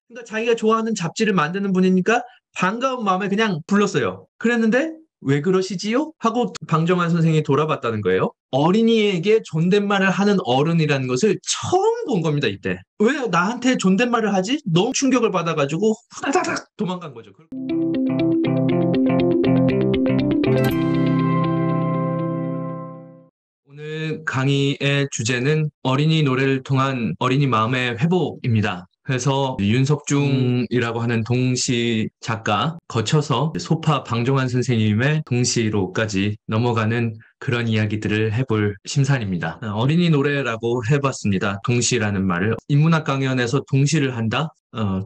그러니까 자기가 좋아하는 잡지를 만드는 분이니까 반가운 마음에 그냥 불렀어요. 그랬는데 왜 그러시지요? 하고 방정환 선생이 돌아봤다는 거예요. 어린이에게 존댓말을 하는 어른이라는 것을 처음 본 겁니다, 이때. 왜 나한테 존댓말을 하지? 너무 충격을 받아가지고 후다다닥 도망간 거죠. 오늘 강의의 주제는 어린이 노래를 통한 어린이 마음의 회복입니다. 그래서 윤석중이라고 하는 동시 작가 거쳐서 소파 방종환 선생님의 동시로까지 넘어가는 그런 이야기들을 해볼 심산입니다. 어린이 노래라고 해봤습니다. 동시라는 말을. 인문학 강연에서 동시를 한다?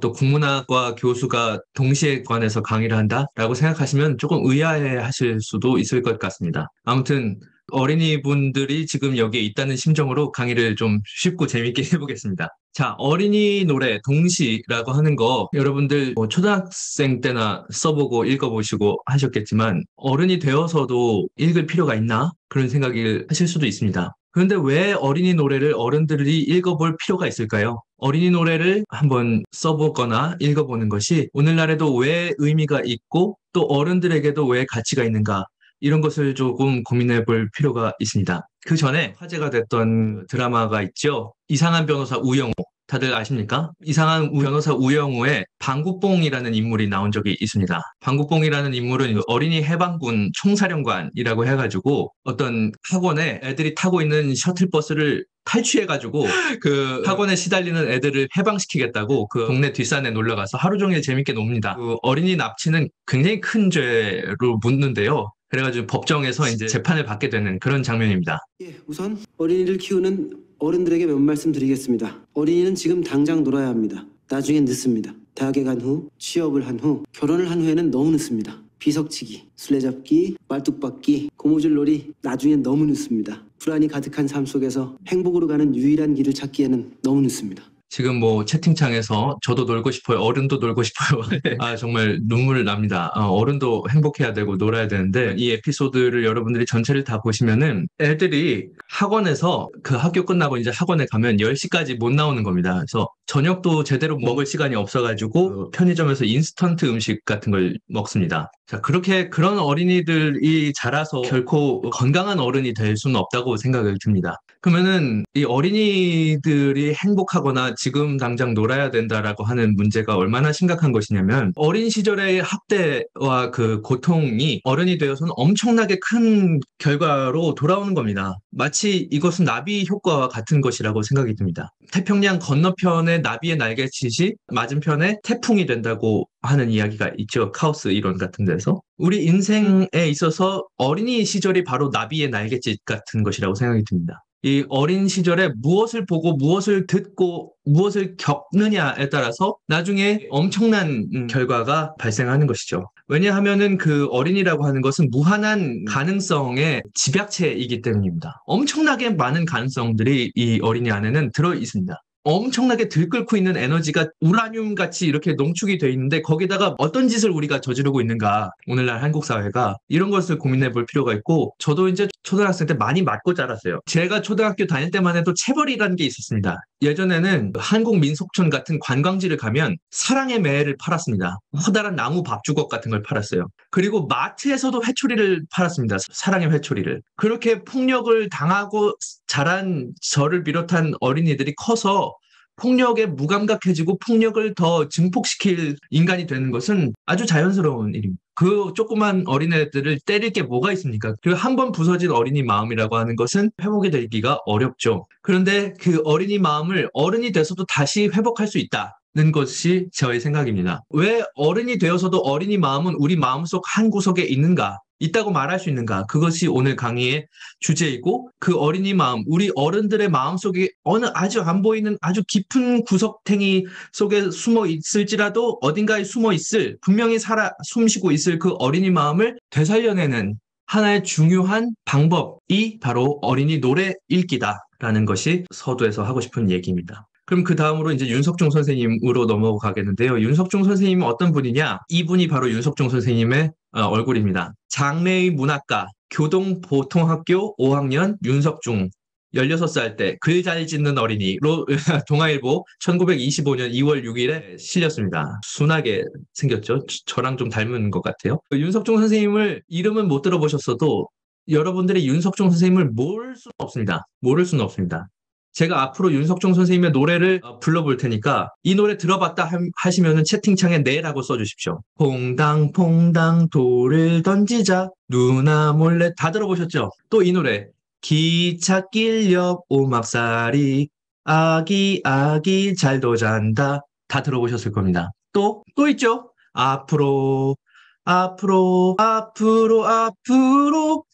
또 국문학과 교수가 동시에 관해서 강의를 한다라고 생각하시면 조금 의아해 하실 수도 있을 것 같습니다. 아무튼 어린이분들이 지금 여기에 있다는 심정으로 강의를 좀 쉽고 재밌게 해보겠습니다. 자, 어린이 노래 동시라고 하는 거 여러분들 뭐 초등학생 때나 써보고 읽어보시고 하셨겠지만 어른이 되어서도 읽을 필요가 있나? 그런 생각을 하실 수도 있습니다. 그런데 왜 어린이 노래를 어른들이 읽어볼 필요가 있을까요? 어린이 노래를 한번 써보거나 읽어보는 것이 오늘날에도 왜 의미가 있고 또 어른들에게도 왜 가치가 있는가? 이런 것을 조금 고민해 볼 필요가 있습니다. 그 전에 화제가 됐던 드라마가 있죠. 이상한 변호사 우영우. 다들 아십니까? 이상한 변호사 우영우의 방국봉이라는 인물이 나온 적이 있습니다. 방국봉이라는 인물은 어린이 해방군 총사령관이라고 해가지고 어떤 학원에 애들이 타고 있는 셔틀버스를 탈취해가지고 그 학원에 시달리는 애들을 해방시키겠다고 그 동네 뒷산에 놀러가서 하루 종일 재밌게 놉니다. 그 어린이 납치는 굉장히 큰 죄로 묻는데요. 그래가지고 법정에서 이제 재판을 받게 되는 그런 장면입니다. 예, 우선 어린이를 키우는 어른들에게 몇 말씀 드리겠습니다. 어린이는 지금 당장 놀아야 합니다. 나중엔 늦습니다. 대학에 간 후, 취업을 한 후, 결혼을 한 후에는 너무 늦습니다. 비석치기, 술래잡기, 말뚝박기, 고무줄놀이, 나중엔 너무 늦습니다. 불안이 가득한 삶 속에서 행복으로 가는 유일한 길을 찾기에는 너무 늦습니다. 지금 뭐 채팅창에서 저도 놀고 싶어요. 어른도 놀고 싶어요. 아, 정말 눈물 납니다. 어른도 행복해야 되고 놀아야 되는데 이 에피소드를 여러분들이 전체를 다 보시면은 애들이 학원에서 그 학교 끝나고 이제 학원에 가면 10시까지 못 나오는 겁니다. 그래서 저녁도 제대로 먹을 시간이 없어가지고 편의점에서 인스턴트 음식 같은 걸 먹습니다. 자, 그렇게 그런 어린이들이 자라서 결코 건강한 어른이 될 수는 없다고 생각을 듭니다. 그러면은 이 어린이들이 행복하거나 지금 당장 놀아야 된다라고 하는 문제가 얼마나 심각한 것이냐면 어린 시절의 학대와 그 고통이 어른이 되어서는 엄청나게 큰 결과로 돌아오는 겁니다. 마치 이것은 나비 효과와 같은 것이라고 생각이 듭니다. 태평양 건너편의 나비의 날갯짓이 맞은편에 태풍이 된다고 하는 이야기가 있죠. 카오스 이론 같은 데서. 우리 인생에 있어서 어린이 시절이 바로 나비의 날갯짓 같은 것이라고 생각이 듭니다. 이 어린 시절에 무엇을 보고 무엇을 듣고 무엇을 겪느냐에 따라서 나중에 엄청난 결과가 발생하는 것이죠. 왜냐하면은 그 어린이라고 하는 것은 무한한 가능성의 집약체이기 때문입니다. 엄청나게 많은 가능성들이 이 어린이 안에는 들어 있습니다. 엄청나게 들끓고 있는 에너지가 우라늄 같이 이렇게 농축이 돼 있는데 거기다가 어떤 짓을 우리가 저지르고 있는가 오늘날 한국 사회가 이런 것을 고민해 볼 필요가 있고 저도 이제 초등학생 때 많이 맞고 자랐어요. 제가 초등학교 다닐 때만 해도 체벌이라는 게 있었습니다. 예전에는 한국 민속촌 같은 관광지를 가면 사랑의 매를 팔았습니다. 커다란 나무 밥주걱 같은 걸 팔았어요. 그리고 마트에서도 회초리를 팔았습니다. 사랑의 회초리를. 그렇게 폭력을 당하고 자란 저를 비롯한 어린이들이 커서 폭력에 무감각해지고 폭력을 더 증폭시킬 인간이 되는 것은 아주 자연스러운 일입니다. 그 조그만 어린애들을 때릴 게 뭐가 있습니까? 그리고 한 번 부서진 어린이 마음이라고 하는 것은 회복이 되기가 어렵죠. 그런데 그 어린이 마음을 어른이 돼서도 다시 회복할 수 있다. 는 것이 저의 생각입니다. 왜 어른이 되어서도 어린이 마음은 우리 마음속 한 구석에 있는가? 있다고 말할 수 있는가? 그것이 오늘 강의의 주제이고 그 어린이 마음, 우리 어른들의 마음속에 어느 아주 안 보이는 아주 깊은 구석탱이 속에 숨어 있을지라도 어딘가에 숨어 있을 분명히 살아 숨쉬고 있을 그 어린이 마음을 되살려내는 하나의 중요한 방법이 바로 어린이 노래 읽기다라는 것이 서두에서 하고 싶은 얘기입니다. 그럼 그 다음으로 이제 윤석중 선생님으로 넘어가겠는데요. 윤석중 선생님은 어떤 분이냐? 이분이 바로 윤석중 선생님의 얼굴입니다. 장래의 문학가, 교동보통학교 5학년 윤석중 16살 때 글 잘 짓는 어린이로 동아일보 1925년 2월 6일에 실렸습니다. 순하게 생겼죠. 저랑 좀 닮은 것 같아요. 윤석종 선생님을 이름은 못 들어보셨어도 여러분들이 윤석종 선생님을 모를 수는 없습니다. 모를 수는 없습니다. 제가 앞으로 윤석종 선생님의 노래를 불러볼 테니까 이 노래 들어봤다 하시면은 채팅창에 네라고 써주십시오. 퐁당퐁당 돌을 던지자 누나 몰래 다 들어보셨죠? 또 이 노래 기찻길 옆 오막살이 아기 아기 잘도 잔다 다 들어보셨을 겁니다. 또 있죠? 앞으로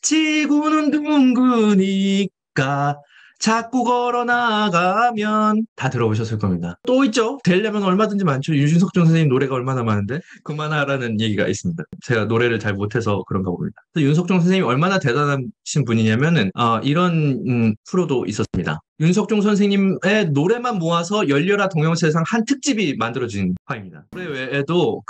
지구는 둥그니까 자꾸 걸어 나가면 다 들어보셨을 겁니다. 또 있죠? 되려면 얼마든지 많죠. 윤석종 선생님 노래가 얼마나 많은데 그만하라는 얘기가 있습니다. 제가 노래를 잘 못해서 그런가 봅니다. 윤석종 선생님이 얼마나 대단하신 분이냐면은 이런 프로도 있었습니다. 윤석종 선생님의 노래만 모아서 열려라 동영세상 한 특집이 만들어진 파입니다. 노래 외에도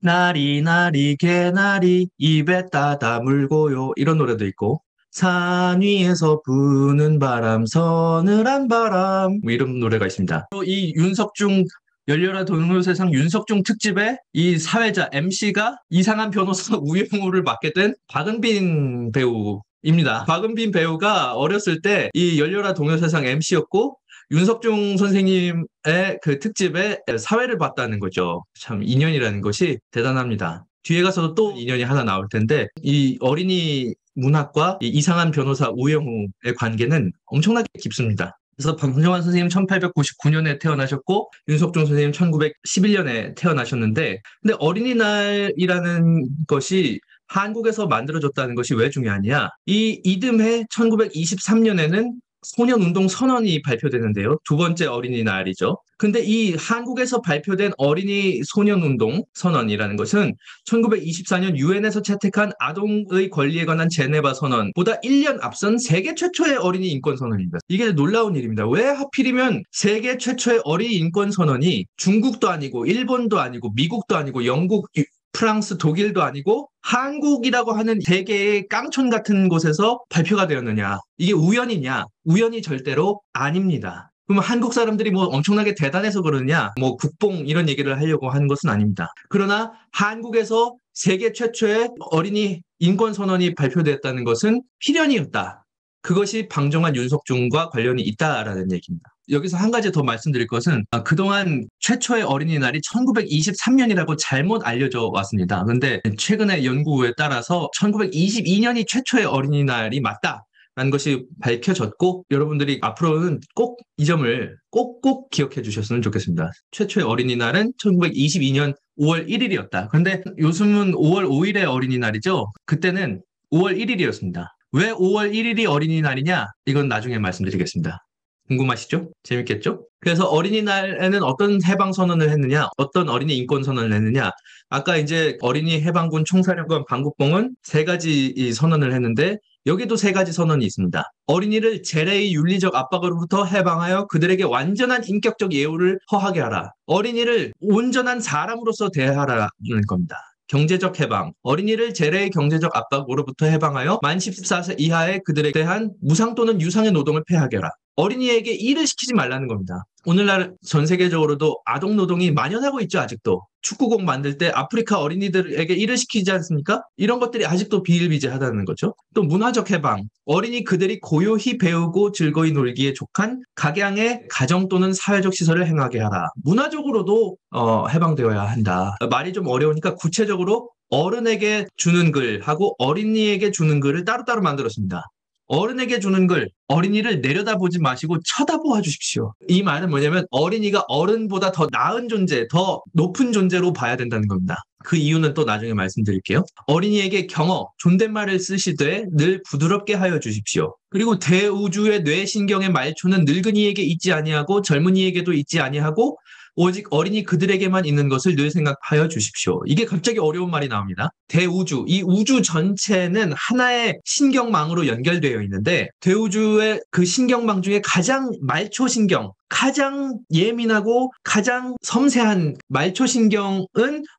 나리 나리 개나리 입에 따다 물고요 이런 노래도 있고 산 위에서 부는 바람 서늘한 바람 이런 노래가 있습니다. 또 이 윤석중 열려라 동요세상 윤석중 특집에 이 사회자 MC가 이상한 변호사 우영우를 맡게 된 박은빈 배우입니다. 박은빈 배우가 어렸을 때 이 열려라 동요세상 MC였고 윤석중 선생님의 그 특집에 사회를 봤다는 거죠. 참 인연이라는 것이 대단합니다. 뒤에 가서도 또 인연이 하나 나올 텐데 이 어린이 문학과 이 이상한 변호사 우영우의 관계는 엄청나게 깊습니다. 그래서 방정환 선생님 1899년에 태어나셨고 윤석종 선생님 1911년에 태어나셨는데 근데 어린이날이라는 것이 한국에서 만들어졌다는 것이 왜 중요하냐? 이 이듬해 1923년에는 소년운동 선언이 발표되는데요. 두 번째 어린이날이죠. 근데 이 한국에서 발표된 어린이 소년운동 선언이라는 것은 1924년 유엔에서 채택한 아동의 권리에 관한 제네바 선언보다 1년 앞선 세계 최초의 어린이 인권 선언입니다. 이게 놀라운 일입니다. 왜 하필이면 세계 최초의 어린이 인권 선언이 중국도 아니고 일본도 아니고 미국도 아니고 영국, 프랑스, 독일도 아니고 한국이라고 하는 세계의 깡촌 같은 곳에서 발표가 되었느냐. 이게 우연이냐? 우연이 절대로 아닙니다. 그럼 한국 사람들이 뭐 엄청나게 대단해서 그러느냐? 뭐 국뽕 이런 얘기를 하려고 하는 것은 아닙니다. 그러나 한국에서 세계 최초의 어린이 인권 선언이 발표됐다는 것은 필연이었다. 그것이 방정환 윤석중과 관련이 있다라는 얘기입니다. 여기서 한 가지 더 말씀드릴 것은 그동안 최초의 어린이날이 1923년이라고 잘못 알려져 왔습니다. 그런데 최근에 연구에 따라서 1922년이 최초의 어린이날이 맞다라는 것이 밝혀졌고 여러분들이 앞으로는 꼭 이 점을 꼭 기억해 주셨으면 좋겠습니다. 최초의 어린이날은 1922년 5월 1일이었다. 그런데 요즘은 5월 5일의 어린이날이죠. 그때는 5월 1일이었습니다. 왜 5월 1일이 어린이날이냐? 이건 나중에 말씀드리겠습니다. 궁금하시죠? 재밌겠죠? 그래서 어린이날에는 어떤 해방선언을 했느냐? 어떤 어린이 인권선언을 했느냐? 아까 이제 어린이 해방군 총사령관 방국봉은 3가지 이 선언을 했는데 여기도 3가지 선언이 있습니다. 어린이를 재래의 윤리적 압박으로부터 해방하여 그들에게 완전한 인격적 예우를 허하게 하라. 어린이를 온전한 사람으로서 대하라는 겁니다. 경제적 해방, 어린이를 재래의 경제적 압박으로부터 해방하여 만 14세 이하의 그들에 대한 무상 또는 유상의 노동을 폐하게 하라. 어린이에게 일을 시키지 말라는 겁니다. 오늘날 전 세계적으로도 아동 노동이 만연하고 있죠, 아직도. 축구공 만들 때 아프리카 어린이들에게 일을 시키지 않습니까? 이런 것들이 아직도 비일비재하다는 거죠. 또 문화적 해방, 어린이 그들이 고요히 배우고 즐거이 놀기에 족한 각양의 가정 또는 사회적 시설을 행하게 하라. 문화적으로도 해방되어야 한다. 말이 좀 어려우니까 구체적으로 어른에게 주는 글하고 어린이에게 주는 글을 따로따로 만들었습니다. 어른에게 주는 글, 어린이를 내려다보지 마시고 쳐다보아 주십시오. 이 말은 뭐냐면 어린이가 어른보다 더 나은 존재, 더 높은 존재로 봐야 된다는 겁니다. 그 이유는 또 나중에 말씀드릴게요. 어린이에게 경어, 존댓말을 쓰시되 늘 부드럽게 하여 주십시오. 그리고 대우주의 뇌신경의 말초는 늙은이에게 있지 아니하고 젊은이에게도 있지 아니하고 오직 어린이 그들에게만 있는 것을 늘 생각하여 주십시오. 이게 갑자기 어려운 말이 나옵니다. 대우주, 이 우주 전체는 하나의 신경망으로 연결되어 있는데 대우주의 그 신경망 중에 가장 말초신경, 가장 예민하고 가장 섬세한 말초신경은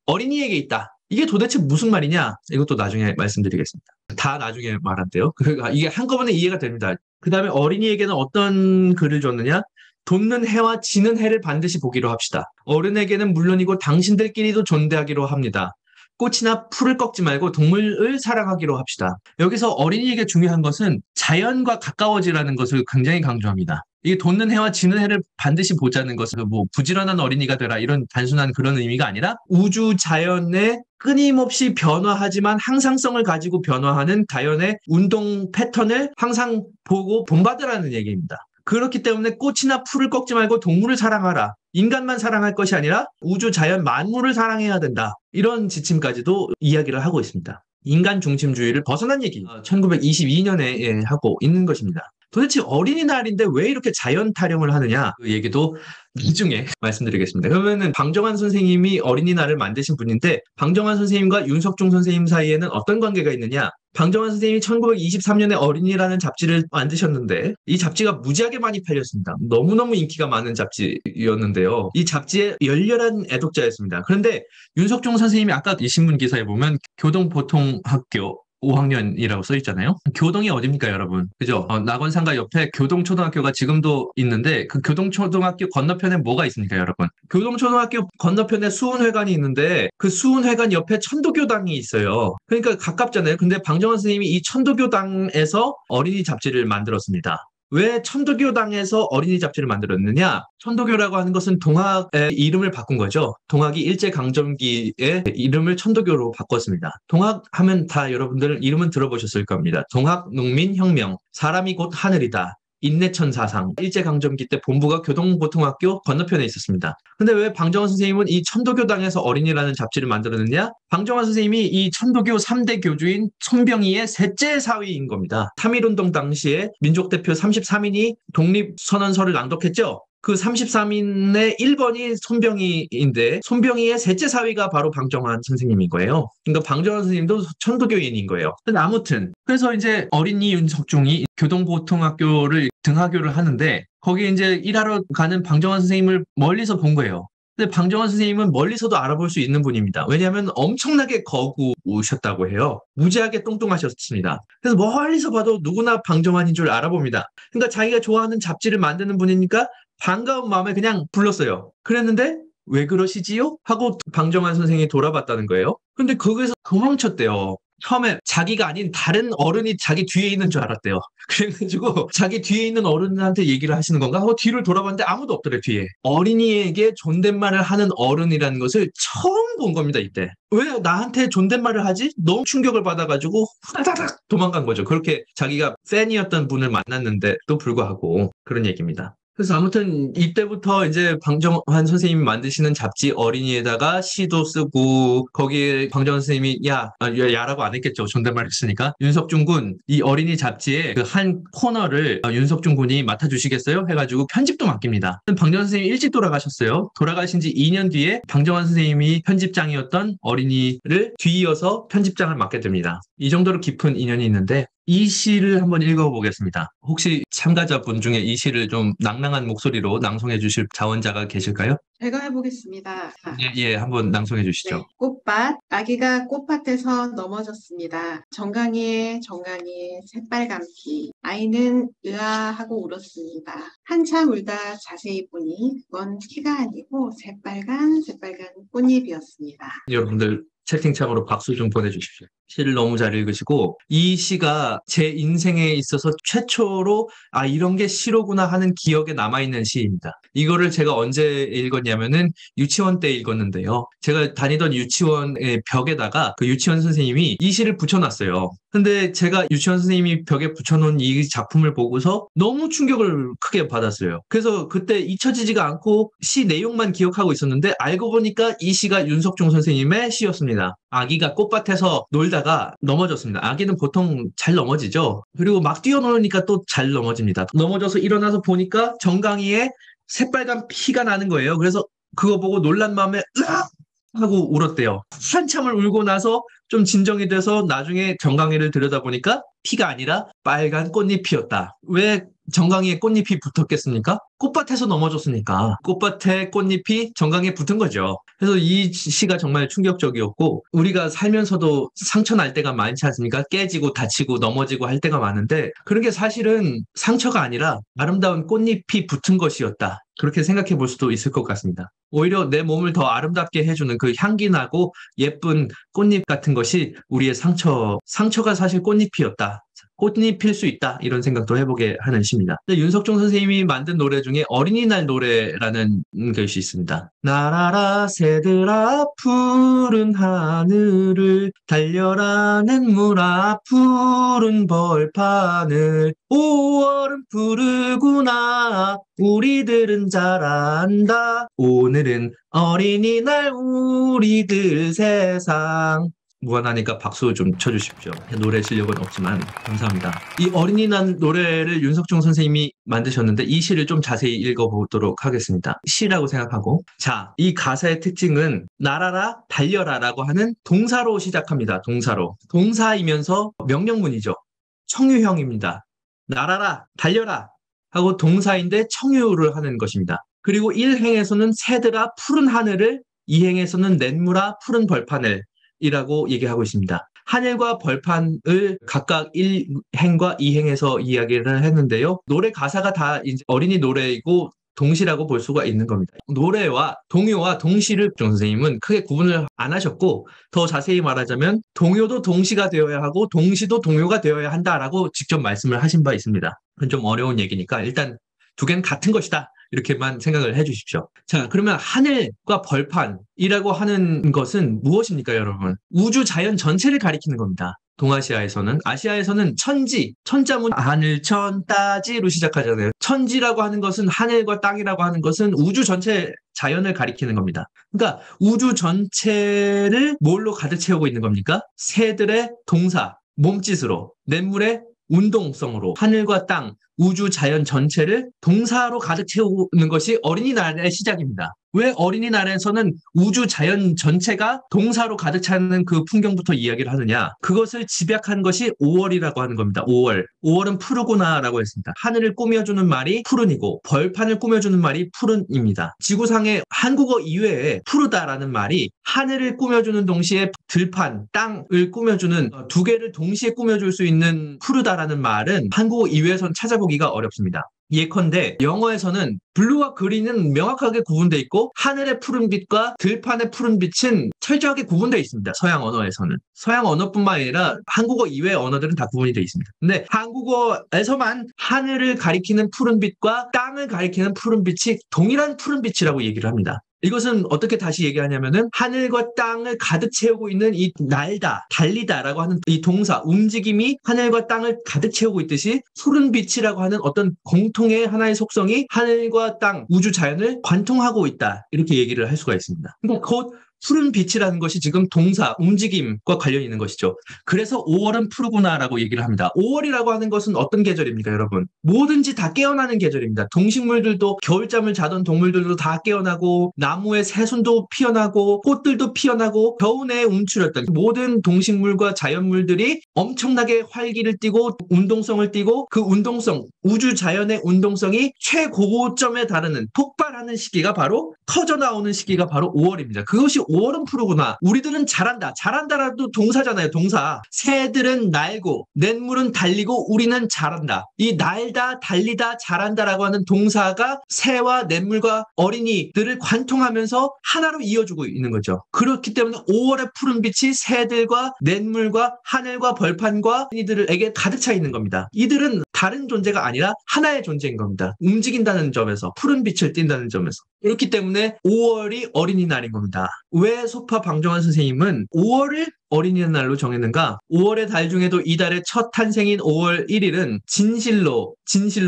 어린이에게 있다. 이게 도대체 무슨 말이냐? 이것도 나중에 말씀드리겠습니다. 다 나중에 말한대요. 이게 한꺼번에 이해가 됩니다. 그 다음에 어린이에게는 어떤 글을 줬느냐? 돋는 해와 지는 해를 반드시 보기로 합시다. 어른에게는 물론이고 당신들끼리도 존대하기로 합니다. 꽃이나 풀을 꺾지 말고 동물을 사랑하기로 합시다. 여기서 어린이에게 중요한 것은 자연과 가까워지라는 것을 굉장히 강조합니다. 이게 돋는 해와 지는 해를 반드시 보자는 것은 뭐 부지런한 어린이가 되라 이런 단순한 그런 의미가 아니라 우주 자연의 끊임없이 변화하지만 항상성을 가지고 변화하는 자연의 운동 패턴을 항상 보고 본받으라는 얘기입니다. 그렇기 때문에 꽃이나 풀을 꺾지 말고 동물을 사랑하라. 인간만 사랑할 것이 아니라 우주 자연 만물을 사랑해야 된다. 이런 지침까지도 이야기를 하고 있습니다. 인간 중심주의를 벗어난 얘기. 1922년에 하고 있는 것입니다. 도대체 어린이날인데 왜 이렇게 자연 타령을 하느냐? 그 얘기도 나중에 말씀드리겠습니다. 그러면은 방정환 선생님이 어린이날을 만드신 분인데 방정환 선생님과 윤석중 선생님 사이에는 어떤 관계가 있느냐? 방정환 선생님이 1923년에 어린이라는 잡지를 만드셨는데 이 잡지가 무지하게 많이 팔렸습니다. 너무너무 인기가 많은 잡지였는데요. 이 잡지에 열렬한 애독자였습니다. 그런데 윤석중 선생님이 아까 이 신문 기사에 보면 교동보통학교 5학년이라고 써 있잖아요. 교동이 어딥니까, 여러분? 그죠? 낙원상가 옆에 교동초등학교가 지금도 있는데 그 교동초등학교 건너편에 뭐가 있습니까, 여러분? 교동초등학교 건너편에 수훈회관이 있는데 그 수훈회관 옆에 천도교당이 있어요. 그러니까 가깝잖아요. 근데 방정환 선생님이 이 천도교당에서 어린이 잡지를 만들었습니다. 왜 천도교당에서 어린이 잡지를 만들었느냐? 천도교라고 하는 것은 동학의 이름을 바꾼 거죠. 동학이 일제강점기에 이름을 천도교로 바꿨습니다. 동학 하면 다 여러분들 이름은 들어보셨을 겁니다. 동학농민혁명, 사람이 곧 하늘이다. 인내천 사상, 일제강점기 때 본부가 교동보통학교 건너편에 있었습니다. 근데 왜 방정환 선생님은 이 천도교당에서 어린이라는 잡지를 만들었느냐? 방정환 선생님이 이 천도교 3대 교주인 손병희의 셋째 사위인 겁니다. 3.1운동 당시에 민족대표 33인이 독립선언서를 낭독했죠? 그 33인의 1번이 손병희인데 손병희의 셋째 사위가 바로 방정환 선생님인 거예요. 그러니까 방정환 선생님도 천도교인인 거예요. 근데 아무튼 그래서 이제 어린이 윤석중이 교동보통학교를 등하교를 하는데 거기에 이제 일하러 가는 방정환 선생님을 멀리서 본 거예요. 근데 방정환 선생님은 멀리서도 알아볼 수 있는 분입니다. 왜냐하면 엄청나게 거구셨다고 해요. 무지하게 뚱뚱하셨습니다. 그래서 멀리서 봐도 누구나 방정환인 줄 알아봅니다. 그러니까 자기가 좋아하는 잡지를 만드는 분이니까 반가운 마음에 그냥 불렀어요. 그랬는데 왜 그러시지요? 하고 방정환 선생이 돌아봤다는 거예요. 근데 거기서 도망쳤대요. 처음에 자기가 아닌 다른 어른이 자기 뒤에 있는 줄 알았대요. 그래가지고 자기 뒤에 있는 어른한테 얘기를 하시는 건가 하고 뒤를 돌아봤는데 아무도 없더래 뒤에. 어린이에게 존댓말을 하는 어른이라는 것을 처음 본 겁니다 이때. 왜 나한테 존댓말을 하지? 너무 충격을 받아가지고 후다닥 도망간 거죠. 그렇게 자기가 팬이었던 분을 만났는데도 불구하고 그런 얘기입니다. 그래서 아무튼 이때부터 이제 방정환 선생님이 만드시는 잡지 어린이에다가 시도 쓰고 거기에 방정환 선생님이 야라고 안 했겠죠. 존댓말 했으니까. 윤석중 군 이 어린이 잡지에 그 한 코너를 윤석중 군이 맡아주시겠어요? 해가지고 편집도 맡깁니다. 방정환 선생님이 일찍 돌아가셨어요. 돌아가신 지 2년 뒤에 방정환 선생님이 편집장이었던 어린이를 뒤이어서 편집장을 맡게 됩니다. 이 정도로 깊은 인연이 있는데 이 시를 한번 읽어보겠습니다. 혹시 참가자분 중에 이 시를 좀 낭낭한 목소리로 낭송해 주실 자원자가 계실까요? 제가 해보겠습니다. 예, 한번 낭송해 주시죠. 네, 꽃밭. 아기가 꽃밭에서 넘어졌습니다. 정강이에 새빨간 피. 아이는 으아하고 울었습니다. 한참 울다 자세히 보니 그건 피가 아니고 새빨간 꽃잎이었습니다. 여러분들 채팅창으로 박수 좀 보내주십시오. 시를 너무 잘 읽으시고 이 시가 제 인생에 있어서 최초로 이런 게 시로구나 하는 기억에 남아있는 시입니다. 이거를 제가 언제 읽었냐면은 유치원 때 읽었는데요. 제가 다니던 유치원의 벽에다가 그 유치원 선생님이 이 시를 붙여놨어요. 근데 제가 유치원 선생님이 벽에 붙여놓은 이 작품을 보고서 너무 충격을 크게 받았어요. 그래서 그때 잊혀지지가 않고 시 내용만 기억하고 있었는데 알고 보니까 이 시가 윤석중 선생님의 시였습니다. 아기가 꽃밭에서 놀다가 넘어졌습니다. 아기는 보통 잘 넘어지죠. 그리고 막 뛰어노니까 또 잘 넘어집니다. 넘어져서 일어나서 보니까 정강이에 새빨간 피가 나는 거예요. 그래서 그거 보고 놀란 마음에 으악! 하고 울었대요. 한참을 울고 나서 좀 진정이 돼서 나중에 정강이를 들여다보니까 피가 아니라 빨간 꽃잎이었다. 왜 정강이에 꽃잎이 붙었겠습니까? 꽃밭에서 넘어졌으니까. 꽃밭에 꽃잎이 정강이에 붙은 거죠. 그래서 이 시가 정말 충격적이었고, 우리가 살면서도 상처 날 때가 많지 않습니까? 깨지고 다치고 넘어지고 할 때가 많은데, 그런 게 사실은 상처가 아니라 아름다운 꽃잎이 붙은 것이었다. 그렇게 생각해 볼 수도 있을 것 같습니다. 오히려 내 몸을 더 아름답게 해주는 그 향기 나고 예쁜 꽃잎 같은 것이 우리의 상처가 사실 꽃잎이었다. 꽃잎 필 수 있다. 이런 생각도 해보게 하는 시입니다. 윤석종 선생님이 만든 노래 중에 어린이날 노래라는 것이 있습니다. 날아라 새들아 푸른 하늘을 달려라 냇물아 푸른 벌판을 5월은 푸르구나 우리들은 잘 안다 오늘은 어린이날 우리들 세상 무한하니까 박수 좀 쳐주십시오. 노래 실력은 없지만 감사합니다. 이 어린이날 노래를 윤석종 선생님이 만드셨는데 이 시를 좀 자세히 읽어보도록 하겠습니다. 시라고 생각하고 자, 이 가사의 특징은 날아라 달려라라고 하는 동사로 시작합니다. 동사이면서 명령문이죠. 청유형입니다. 날아라 달려라 하고 동사인데 청유를 하는 것입니다. 그리고 1행에서는 새들아 푸른 하늘을 2행에서는 냇물아 푸른 벌판을 이라고 얘기하고 있습니다. 하늘과 벌판을 각각 1행과 2행에서 이야기를 했는데요. 노래 가사가 다 이제 어린이 노래이고 동시라고 볼 수가 있는 겁니다. 노래와 동요와 동시를 정 선생님은 크게 구분을 안 하셨고 더 자세히 말하자면 동요도 동시가 되어야 하고 동시도 동요가 되어야 한다라고 직접 말씀을 하신 바 있습니다. 그건 좀 어려운 얘기니까 일단 두 개는 같은 것이다. 이렇게만 생각을 해주십시오. 자, 그러면 하늘과 벌판이라고 하는 것은 무엇입니까, 여러분? 우주 자연 전체를 가리키는 겁니다. 동아시아에서는. 아시아에서는 천지, 천자문 하늘천 따지로 시작하잖아요. 천지라고 하는 것은 하늘과 땅이라고 하는 것은 우주 전체 자연을 가리키는 겁니다. 그러니까 우주 전체를 뭘로 가득 채우고 있는 겁니까? 새들의 동사, 몸짓으로, 냇물의 운동성으로 하늘과 땅, 우주 자연 전체를 동사로 가득 채우는 것이 어린이날의 시작입니다. 왜 어린이날에서는 우주 자연 전체가 동사로 가득 차는 그 풍경부터 이야기를 하느냐? 그것을 집약한 것이 5월이라고 하는 겁니다. 5월. 5월은 푸르구나라고 했습니다. 하늘을 꾸며주는 말이 푸른이고 벌판을 꾸며주는 말이 푸른입니다. 지구상의 한국어 이외에 푸르다라는 말이 하늘을 꾸며주는 동시에 들판, 땅을 꾸며주는 두 개를 동시에 꾸며줄 수 있는 푸르다라는 말은 한국어 이외에선 찾아보기가 어렵습니다. 예컨대 영어에서는 블루와 그린은 명확하게 구분되어 있고 하늘의 푸른빛과 들판의 푸른빛은 철저하게 구분되어 있습니다. 서양 언어에서는. 서양 언어뿐만 아니라 한국어 이외의 언어들은 다 구분이 되어 있습니다. 근데 한국어에서만 하늘을 가리키는 푸른빛과 땅을 가리키는 푸른빛이 동일한 푸른빛이라고 얘기를 합니다. 이것은 어떻게 다시 얘기하냐면은 하늘과 땅을 가득 채우고 있는 이 날다, 달리다라고 하는 이 동사, 움직임이 하늘과 땅을 가득 채우고 있듯이 푸른빛이라고 하는 어떤 공통의 하나의 속성이 하늘과 땅, 우주 자연을 관통하고 있다. 이렇게 얘기를 할 수가 있습니다. 그러니까 곧 푸른 빛이라는 것이 지금 동사, 움직임과 관련이 있는 것이죠. 그래서 5월은 푸르구나라고 얘기를 합니다. 5월이라고 하는 것은 어떤 계절입니까, 여러분? 뭐든지 다 깨어나는 계절입니다. 동식물들도 겨울잠을 자던 동물들도 다 깨어나고 나무의 새순도 피어나고 꽃들도 피어나고 겨우내에 움츠렸던 모든 동식물과 자연물들이 엄청나게 활기를 띠고 운동성을 띠고 그 운동성, 우주 자연의 운동성이 최고점에 달하는 폭발하는 시기가 바로 터져나오는 시기가 바로 5월입니다. 그것이 5월은 푸르구나. 우리들은 잘한다. 잘한다라도 동사잖아요. 동사. 새들은 날고 냇물은 달리고 우리는 잘한다. 이 날다, 달리다, 잘한다라고 하는 동사가 새와 냇물과 어린이들을 관통하면서 하나로 이어주고 있는 거죠. 그렇기 때문에 5월의 푸른빛이 새들과 냇물과 하늘과 벌판과 어린이들에게 가득 차 있는 겁니다. 이들은 다른 존재가 아니라 하나의 존재인 겁니다. 움직인다는 점에서, 푸른빛을 띈다는 점에서. 그렇기 때문에 5월이 어린이날인 겁니다. 왜 소파 방정환 선생님은 5월을 어린이날로 정했는가? 5월의 달 중에도 이 달의 첫 탄생인 5월 1일은 진실로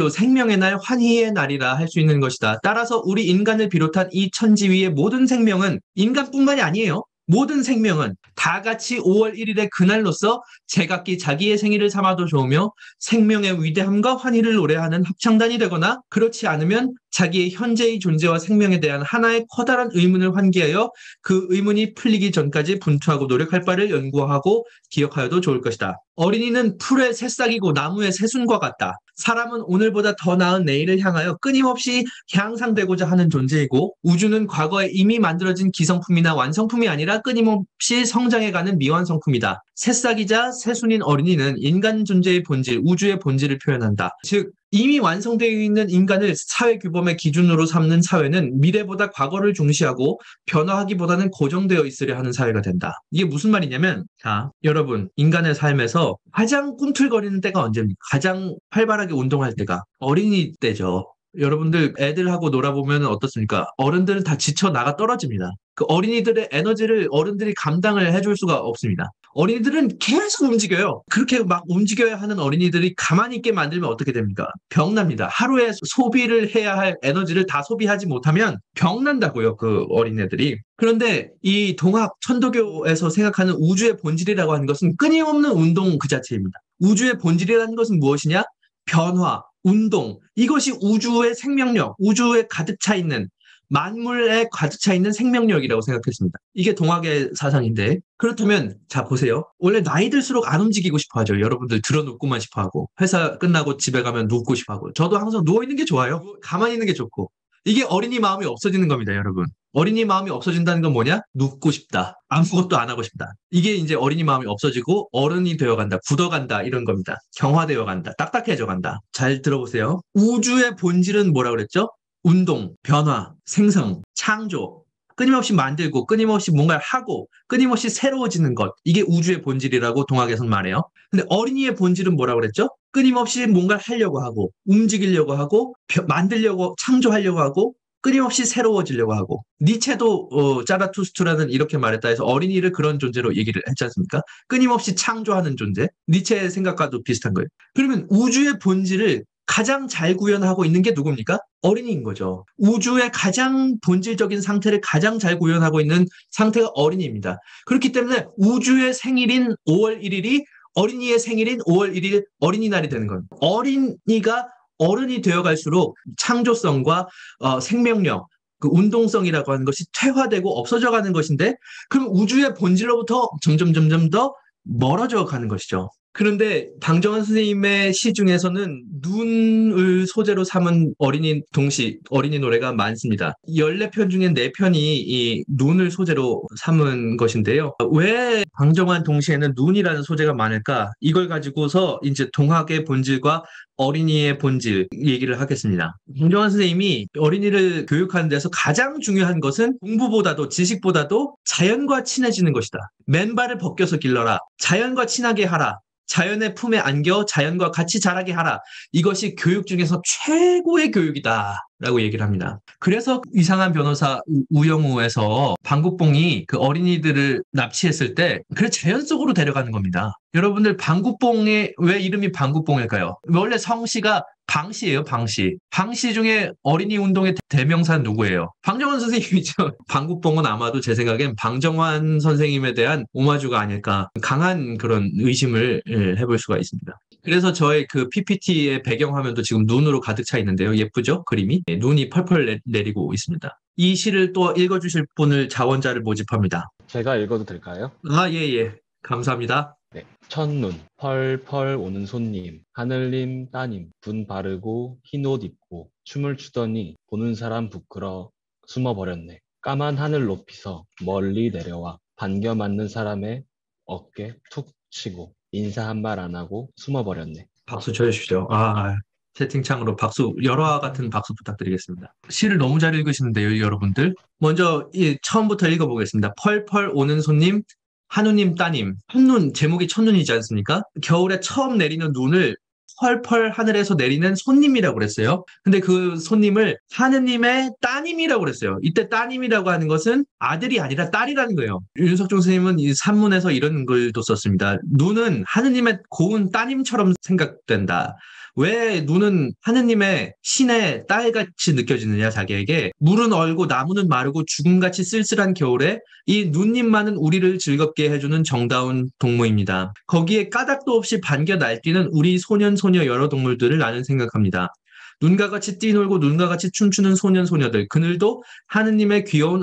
생명의 날, 환희의 날이라 할 수 있는 것이다. 따라서 우리 인간을 비롯한 이 천지 위의 모든 생명은 인간뿐만이 아니에요. 모든 생명은 다 같이 5월 1일의 그날로서 제각기 자기의 생일을 삼아도 좋으며 생명의 위대함과 환희를 노래하는 합창단이 되거나 그렇지 않으면 자기의 현재의 존재와 생명에 대한 하나의 커다란 의문을 환기하여 그 의문이 풀리기 전까지 분투하고 노력할 바를 연구하고 기억하여도 좋을 것이다. 어린이는 풀의 새싹이고 나무의 새순과 같다. 사람은 오늘보다 더 나은 내일을 향하여 끊임없이 향상되고자 하는 존재이고 우주는 과거에 이미 만들어진 기성품이나 완성품이 아니라 끊임없이 성장해가는 미완성품이다. 새싹이자 새순인 어린이는 인간 존재의 본질, 우주의 본질을 표현한다. 즉 이미 완성되어 있는 인간을 사회 규범의 기준으로 삼는 사회는 미래보다 과거를 중시하고 변화하기보다는 고정되어 있으려 하는 사회가 된다. 이게 무슨 말이냐면 자, 여러분 인간의 삶에서 가장 꿈틀거리는 때가 언제입니까? 가장 활발하게 운동할 때가 어린이 때죠. 여러분들 애들하고 놀아보면 어떻습니까? 어른들은 다 지쳐 나가 떨어집니다. 그 어린이들의 에너지를 어른들이 감당을 해줄 수가 없습니다. 어린이들은 계속 움직여요. 그렇게 막 움직여야 하는 어린이들이 가만히 있게 만들면 어떻게 됩니까? 병납니다. 하루에 소비를 해야 할 에너지를 다 소비하지 못하면 병난다고요, 그 어린애들이. 그런데 이 동학 천도교에서 생각하는 우주의 본질이라고 하는 것은 끊임없는 운동 그 자체입니다. 우주의 본질이라는 것은 무엇이냐? 변화, 운동, 이것이 우주의 생명력, 우주에 가득 차 있는 만물에 가득 차 있는 생명력이라고 생각했습니다. 이게 동학의 사상인데 그렇다면 자 보세요. 원래 나이 들수록 안 움직이고 싶어 하죠. 여러분들 들어눕고만 싶어 하고 회사 끝나고 집에 가면 눕고 싶어 하고 저도 항상 누워있는 게 좋아요. 가만히 있는 게 좋고 이게 어린이 마음이 없어지는 겁니다, 여러분. 어린이 마음이 없어진다는 건 뭐냐? 눕고 싶다. 아무것도 안 하고 싶다. 이게 이제 어린이 마음이 없어지고 어른이 되어간다. 굳어간다. 이런 겁니다. 경화되어간다. 딱딱해져간다. 잘 들어보세요. 우주의 본질은 뭐라고 그랬죠? 운동, 변화, 생성, 창조. 끊임없이 만들고 끊임없이 뭔가를 하고 끊임없이 새로워지는 것. 이게 우주의 본질이라고 동학에서는 말해요. 근데 어린이의 본질은 뭐라고 그랬죠? 끊임없이 뭔가를 하려고 하고 움직이려고 하고 만들려고 창조하려고 하고 끊임없이 새로워지려고 하고 니체도 짜라투스트라는 이렇게 말했다 해서 어린이를 그런 존재로 얘기를 했지 않습니까? 끊임없이 창조하는 존재. 니체의 생각과도 비슷한 거예요. 그러면 우주의 본질을 가장 잘 구현하고 있는 게 누굽니까? 어린이인 거죠. 우주의 가장 본질적인 상태를 가장 잘 구현하고 있는 상태가 어린이입니다. 그렇기 때문에 우주의 생일인 5월 1일이 어린이의 생일인 5월 1일 어린이날이 되는 겁니다. 어린이가 어른이 되어갈수록 창조성과 생명력, 그 운동성이라고 하는 것이 퇴화되고 없어져가는 것인데 그럼 우주의 본질로부터 점점 더 멀어져 가는 것이죠. 그런데 방정환 선생님의 시 중에서는 눈을 소재로 삼은 어린이 노래가 많습니다. 14편 중에 4편이 이 눈을 소재로 삼은 것인데요. 왜 방정환 동시에는 눈이라는 소재가 많을까? 이걸 가지고서 이제 동학의 본질과 어린이의 본질 얘기를 하겠습니다. 방정환 선생님이 어린이를 교육하는 데서 가장 중요한 것은 공부보다도 지식보다도 자연과 친해지는 것이다. 맨발을 벗겨서 길러라. 자연과 친하게 하라. 자연의 품에 안겨 자연과 같이 자라게 하라. 이것이 교육 중에서 최고의 교육이다. 라고 얘기를 합니다. 그래서 이상한 변호사 우영우에서 방국봉이 그 어린이들을 납치했을 때 그래 자연 속으로 데려가는 겁니다. 여러분들 방국봉의 왜 이름이 방국봉일까요? 원래 성씨가 방씨예요, 방씨. 방씨 중에 어린이 운동의 대명사는 누구예요? 방정환 선생님이죠. 방국봉은 아마도 제 생각엔 방정환 선생님에 대한 오마주가 아닐까. 강한 그런 의심을 해볼 수가 있습니다. 그래서 저의 그 PPT의 배경화면도 지금 눈으로 가득 차 있는데요. 예쁘죠? 그림이? 네, 눈이 펄펄 내리고 있습니다. 이 시를 또 읽어주실 분을 자원자를 모집합니다. 제가 읽어도 될까요? 예. 감사합니다. 네. 첫눈, 펄펄 오는 손님, 하늘님, 따님, 분 바르고 흰 옷 입고 춤을 추더니 보는 사람 부끄러 숨어버렸네. 까만 하늘 높이서 멀리 내려와 반겨 맞는 사람의 어깨 툭 치고 인사 한 말 안 하고 숨어버렸네. 박수 쳐주십시오. 채팅창으로 박수, 열화와 같은 박수 부탁드리겠습니다. 시를 너무 잘 읽으시는데요, 여러분들. 먼저 처음부터 읽어보겠습니다. 펄펄 오는 손님, 한우님 따님. 첫눈, 제목이 첫눈이지 않습니까? 겨울에 처음 내리는 눈을 펄펄 하늘에서 내리는 손님이라고 그랬어요. 근데 그 손님을 하느님의 따님이라고 그랬어요. 이때 따님이라고 하는 것은 아들이 아니라 딸이라는 거예요. 윤석종 선생님은 이 산문에서 이런 글도 썼습니다. 눈은 하느님의 고운 따님처럼 생각된다. 왜 눈은 하느님의 신의 딸같이 느껴지느냐, 자기에게. 물은 얼고 나무는 마르고 죽음같이 쓸쓸한 겨울에 이 눈잎만은 우리를 즐겁게 해주는 정다운 동무입니다. 거기에 까닭도 없이 반겨 날뛰는 우리 소년 소녀 여러 동물들을 나는 생각합니다. 눈과 같이 뛰놀고 눈과 같이 춤추는 소년 소녀들, 그늘도 하느님의 귀여운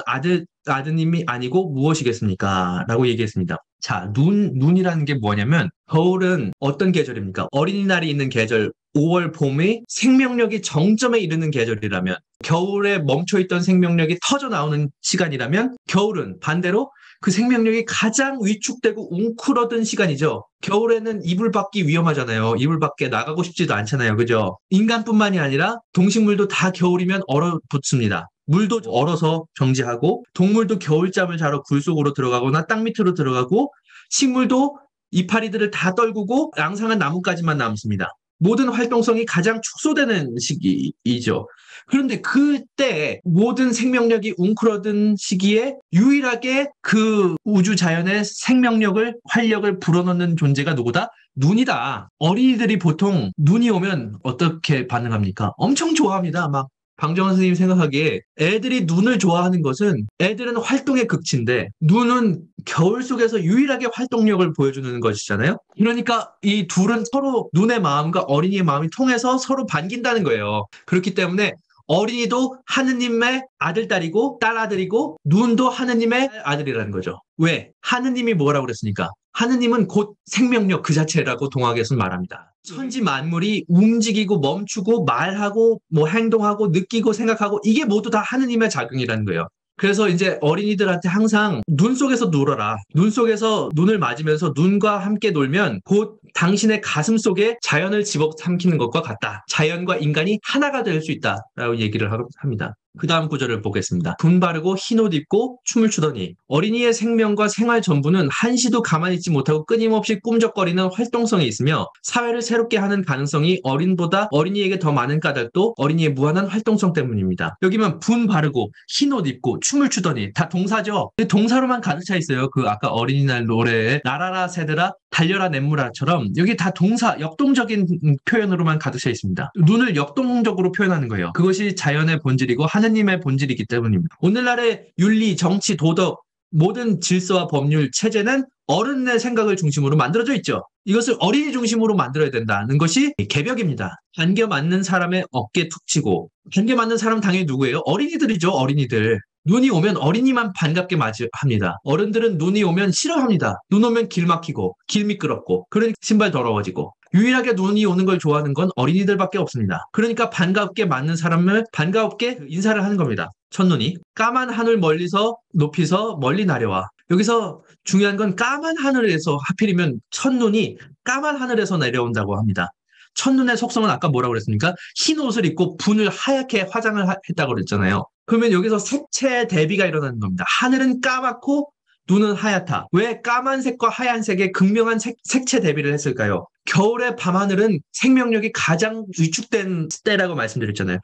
아드님이 아니고 무엇이겠습니까? 라고 얘기했습니다. 자, 눈이라는 게 뭐냐면, 겨울은 어떤 계절입니까? 어린이날이 있는 계절, 5월 봄이 생명력이 정점에 이르는 계절이라면, 겨울에 멈춰있던 생명력이 터져 나오는 시간이라면, 겨울은 반대로 그 생명력이 가장 위축되고 웅크러든 시간이죠. 겨울에는 이불 밖이 위험하잖아요. 이불 밖에 나가고 싶지도 않잖아요. 그죠? 인간뿐만이 아니라 동식물도 다 겨울이면 얼어붙습니다. 물도 얼어서 정지하고, 동물도 겨울잠을 자러 굴 속으로 들어가거나 땅 밑으로 들어가고, 식물도 이파리들을 다 떨구고 양상한 나뭇가지만 남습니다. 모든 활동성이 가장 축소되는 시기이죠. 그런데 그때 모든 생명력이 웅크러든 시기에 유일하게 그 우주 자연의 생명력을, 활력을 불어넣는 존재가 누구다? 눈이다. 어린이들이 보통 눈이 오면 어떻게 반응합니까? 엄청 좋아합니다. 막 방정환 선생님이 생각하기에 애들이 눈을 좋아하는 것은, 애들은 활동의 극치인데 눈은 겨울 속에서 유일하게 활동력을 보여주는 것이잖아요. 그러니까 이 둘은 서로 눈의 마음과 어린이의 마음이 통해서 서로 반긴다는 거예요. 그렇기 때문에 어린이도 하느님의 아들딸이고 딸아들이고, 눈도 하느님의 아들이라는 거죠. 왜? 하느님이 뭐라고 그랬으니까. 하느님은 곧 생명력 그 자체라고 동학에서는 말합니다. 천지 만물이 움직이고 멈추고 말하고 뭐 행동하고 느끼고 생각하고, 이게 모두 다 하느님의 작용이라는 거예요. 그래서 이제 어린이들한테 항상 눈 속에서 놀아라. 눈 속에서 눈을 맞으면서 눈과 함께 놀면 곧 당신의 가슴 속에 자연을 집어삼키는 것과 같다. 자연과 인간이 하나가 될 수 있다라고 얘기를 합니다. 그 다음 구절을 보겠습니다. 분 바르고 흰옷 입고 춤을 추더니. 어린이의 생명과 생활 전부는 한시도 가만히 있지 못하고 끊임없이 꿈적거리는 활동성이 있으며, 사회를 새롭게 하는 가능성이 어린보다 어린이에게 더 많은 까닭도 어린이의 무한한 활동성 때문입니다. 여기만 분 바르고 흰옷 입고 춤을 추더니, 다 동사죠. 동사로만 가득 차 있어요. 그 아까 어린이날 노래에 나라라 새들아 달려라 냇물아처럼 여기 다 동사, 역동적인 표현으로만 가득 차 있습니다. 눈을 역동적으로 표현하는 거예요. 그것이 자연의 본질이고 하느님의 본질이기 때문입니다. 오늘날의 윤리, 정치, 도덕, 모든 질서와 법률, 체제는 어른의 생각을 중심으로 만들어져 있죠. 이것을 어린이 중심으로 만들어야 된다는 것이 개벽입니다. 반겨 맞는 사람의 어깨 툭 치고, 반겨 맞는 사람 당연히 누구예요? 어린이들이죠. 어린이들. 눈이 오면 어린이만 반갑게 맞이합니다. 어른들은 눈이 오면 싫어합니다. 눈 오면 길 막히고 길 미끄럽고, 그러니까 신발 더러워지고. 유일하게 눈이 오는 걸 좋아하는 건 어린이들밖에 없습니다. 그러니까 반갑게 맞는 사람을 반갑게 인사를 하는 겁니다. 첫눈이 까만 하늘 멀리서 높이서 멀리 나려와. 여기서 중요한 건 까만 하늘에서, 하필이면 첫눈이 까만 하늘에서 내려온다고 합니다. 첫눈의 속성은 아까 뭐라고 그랬습니까? 흰 옷을 입고 분을 하얗게 화장을 했다고 그랬잖아요. 그러면 여기서 색채 대비가 일어나는 겁니다. 하늘은 까맣고 눈은 하얗다. 왜 까만색과 하얀색의 극명한 색채 대비를 했을까요? 겨울의 밤하늘은 생명력이 가장 위축된 때라고 말씀드렸잖아요.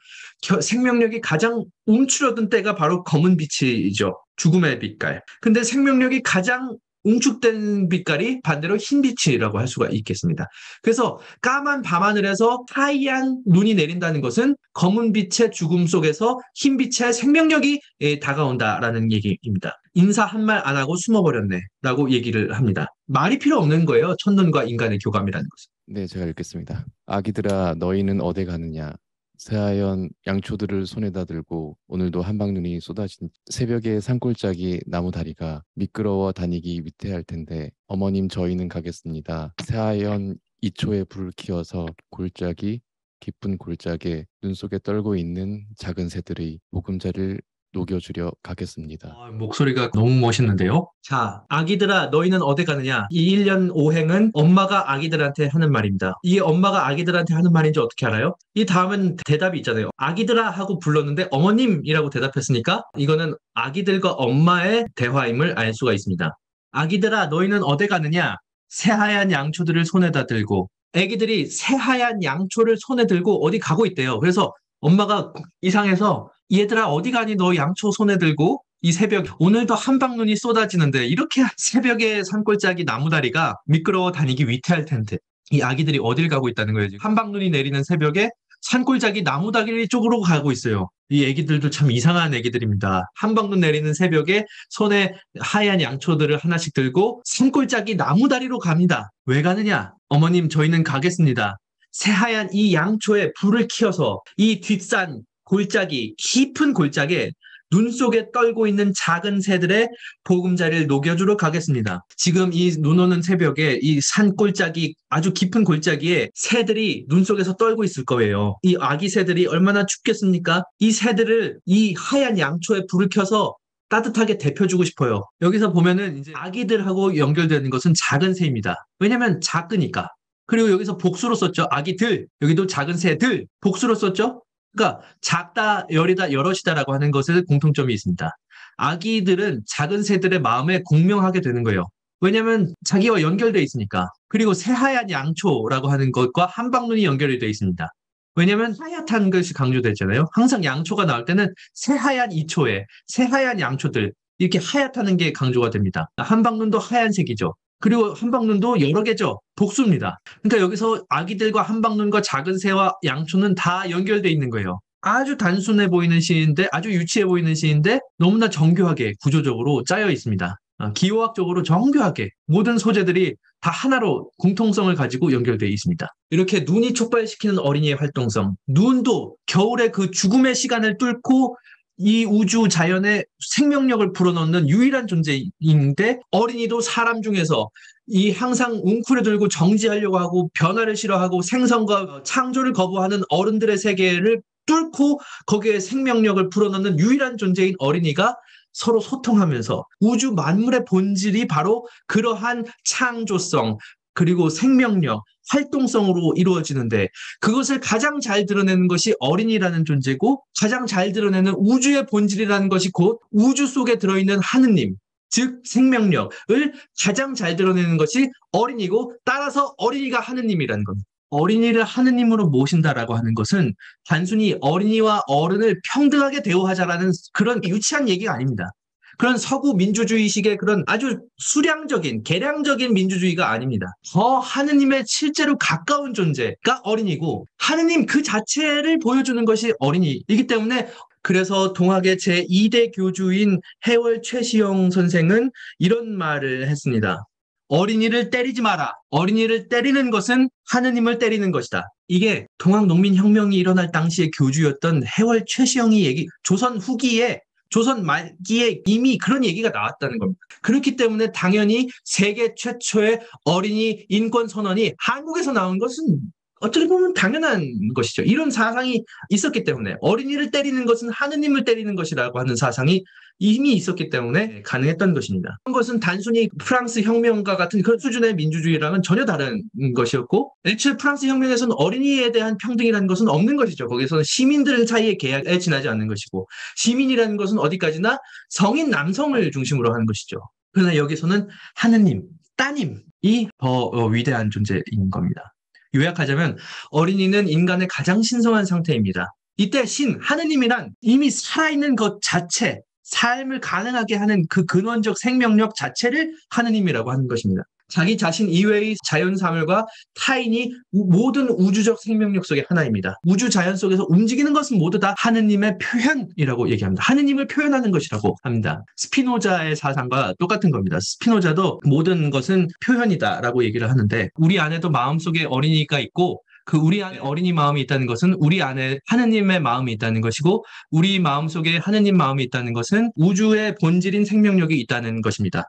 생명력이 가장 움츠러든 때가 바로 검은 빛이죠. 죽음의 빛깔. 근데 생명력이 가장 웅축된 빛깔이 반대로 흰 빛이라고 할 수가 있겠습니다. 그래서 까만 밤하늘에서 하얀 눈이 내린다는 것은 검은 빛의 죽음 속에서 흰 빛의 생명력이 다가온다라는 얘기입니다. 인사 한 말 안 하고 숨어버렸네 라고 얘기를 합니다. 말이 필요 없는 거예요. 첫눈과 인간의 교감이라는 것은. 네, 제가 읽겠습니다. 아기들아, 너희는 어디 가느냐? 새하얀 양초들을 손에다 들고 오늘도 한방눈이 쏟아진 새벽에 산골짜기 나무 다리가 미끄러워 다니기 위태할 텐데, 어머님 저희는 가겠습니다. 새하얀 이초에 불을 키워서 골짜기 깊은 골짜기에 눈 속에 떨고 있는 작은 새들의 보금자리를 녹여주려 가겠습니다. 목소리가 너무 멋있는데요. 자, 아기들아 너희는 어디 가느냐? 이 1년 5행은 엄마가 아기들한테 하는 말입니다. 이게 엄마가 아기들한테 하는 말인지 어떻게 알아요? 이 다음은 대답이 있잖아요. 아기들아 하고 불렀는데 어머님이라고 대답했으니까 이거는 아기들과 엄마의 대화임을 알 수가 있습니다. 아기들아 너희는 어디 가느냐? 새하얀 양초들을 손에다 들고 애기들이 새하얀 양초를 손에 들고 어디 가고 있대요. 그래서 엄마가 이상해서 얘들아 어디 가니 너 양초 손에 들고 이 새벽 오늘도 한방눈이 쏟아지는데 이렇게 새벽에 산골짜기 나무다리가 미끄러워 다니기 위태할 텐데 이 아기들이 어딜 가고 있다는 거예요. 지금 한방눈이 내리는 새벽에 산골짜기 나무다리 쪽으로 가고 있어요. 이 애기들도 참 이상한 애기들입니다. 한방눈 내리는 새벽에 손에 하얀 양초들을 하나씩 들고 산골짜기 나무다리로 갑니다. 왜 가느냐? 어머님 저희는 가겠습니다. 새하얀 이 양초에 불을 키워서 이 뒷산 골짜기 깊은 골짜기에 눈 속에 떨고 있는 작은 새들의 보금자리를 녹여주러 가겠습니다. 지금 이 눈 오는 새벽에 이 산골짜기 아주 깊은 골짜기에 새들이 눈 속에서 떨고 있을 거예요. 이 아기 새들이 얼마나 춥겠습니까? 이 새들을 이 하얀 양초에 불을 켜서 따뜻하게 데펴주고 싶어요. 여기서 보면은 이제 아기들하고 연결되는 것은 작은 새입니다. 왜냐면 작으니까. 그리고 여기서 복수로 썼죠. 아기들. 여기도 작은 새들. 복수로 썼죠. 그러니까 작다, 열이다, 여럿이다라고 하는 것에 공통점이 있습니다. 아기들은 작은 새들의 마음에 공명하게 되는 거예요. 왜냐하면 자기와 연결되어 있으니까. 그리고 새하얀 양초라고 하는 것과 한방눈이 연결이 되어 있습니다. 왜냐하면 하얗다는 것이 강조됐잖아요. 항상 양초가 나올 때는 새하얀 이초에 새하얀 양초들 이렇게 하얗다는 게 강조가 됩니다. 한방눈도 하얀색이죠. 그리고 한방눈도 여러 개죠. 복수입니다. 그러니까 여기서 아기들과 한방눈과 작은 새와 양초는 다 연결되어 있는 거예요. 아주 단순해 보이는 시인데 아주 유치해 보이는 시인데 너무나 정교하게 구조적으로 짜여 있습니다. 기호학적으로 정교하게 모든 소재들이 다 하나로 공통성을 가지고 연결되어 있습니다. 이렇게 눈이 촉발시키는 어린이의 활동성, 눈도 겨울의 그 죽음의 시간을 뚫고 이 우주 자연의 생명력을 불어넣는 유일한 존재인데 어린이도 사람 중에서 이 항상 웅크려들고 정지하려고 하고 변화를 싫어하고 생성과 창조를 거부하는 어른들의 세계를 뚫고 거기에 생명력을 불어넣는 유일한 존재인 어린이가 서로 소통하면서 우주 만물의 본질이 바로 그러한 창조성 그리고 생명력, 활동성으로 이루어지는데 그것을 가장 잘 드러내는 것이 어린이라는 존재고 가장 잘 드러내는 우주의 본질이라는 것이 곧 우주 속에 들어있는 하느님, 즉 생명력을 가장 잘 드러내는 것이 어린이고 따라서 어린이가 하느님이라는 겁니다. 어린이를 하느님으로 모신다라고 하는 것은 단순히 어린이와 어른을 평등하게 대우하자라는 그런 유치한 얘기가 아닙니다. 그런 서구 민주주의식의 그런 아주 수량적인, 계량적인 민주주의가 아닙니다. 더 하느님의 실제로 가까운 존재가 어린이고 하느님 그 자체를 보여주는 것이 어린이이기 때문에 그래서 동학의 제2대 교주인 해월 최시영 선생은 이런 말을 했습니다. 어린이를 때리지 마라. 어린이를 때리는 것은 하느님을 때리는 것이다. 이게 동학농민혁명이 일어날 당시의 교주였던 해월 최시영이 조선 후기에 조선 말기에 이미 그런 얘기가 나왔다는 겁니다. 그렇기 때문에 당연히 세계 최초의 어린이 인권 선언이 한국에서 나온 것은 어떻게 보면 당연한 것이죠. 이런 사상이 있었기 때문에 어린이를 때리는 것은 하느님을 때리는 것이라고 하는 사상이 이미 있었기 때문에 가능했던 것입니다. 그런 것은 단순히 프랑스 혁명과 같은 그런 수준의 민주주의랑은 전혀 다른 것이었고 애초에 프랑스 혁명에서는 어린이에 대한 평등이라는 것은 없는 것이죠. 거기서는 시민들 사이의 계약에 지나지 않는 것이고 시민이라는 것은 어디까지나 성인 남성을 중심으로 하는 것이죠. 그러나 여기서는 하느님, 따님이 더 위대한 존재인 겁니다. 요약하자면 어린이는 인간의 가장 신성한 상태입니다. 이때 하느님이란 이미 살아있는 것 자체, 삶을 가능하게 하는 그 근원적 생명력 자체를 하느님이라고 하는 것입니다. 자기 자신 이외의 자연사물과 타인이 모든 우주적 생명력 속의 하나입니다. 우주 자연 속에서 움직이는 것은 모두 다 하느님의 표현이라고 얘기합니다. 하느님을 표현하는 것이라고 합니다. 스피노자의 사상과 똑같은 겁니다. 스피노자도 모든 것은 표현이다라고 얘기를 하는데 우리 안에도 마음속에 어린이가 있고 그 우리 안에 어린이 마음이 있다는 것은 우리 안에 하느님의 마음이 있다는 것이고 우리 마음속에 하느님 마음이 있다는 것은 우주의 본질인 생명력이 있다는 것입니다.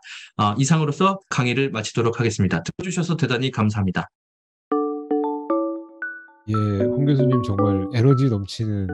이상으로서 강의를 마치도록 하겠습니다. 들어주셔서 대단히 감사합니다. 예, 홍 교수님 정말 에너지 넘치는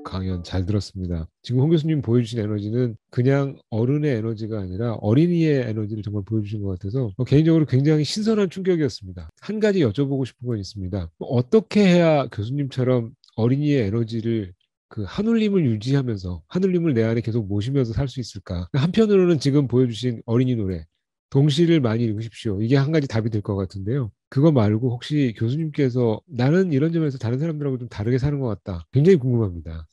강연 잘 들었습니다. 지금 홍 교수님 보여주신 에너지는 그냥 어른의 에너지가 아니라 어린이의 에너지를 정말 보여주신 것 같아서 개인적으로 굉장히 신선한 충격이었습니다. 한 가지 여쭤보고 싶은 건 있습니다. 어떻게 해야 교수님처럼 어린이의 에너지를 그 한울림을 유지하면서 한울림을 내 안에 계속 모시면서 살 수 있을까? 한편으로는 지금 보여주신 어린이 노래 동시를 많이 읽으십시오. 이게 한 가지 답이 될 것 같은데요. 그거 말고 혹시 교수님께서 나는 이런 점에서 다른 사람들하고 좀 다르게 사는 것 같다. 굉장히 궁금합니다.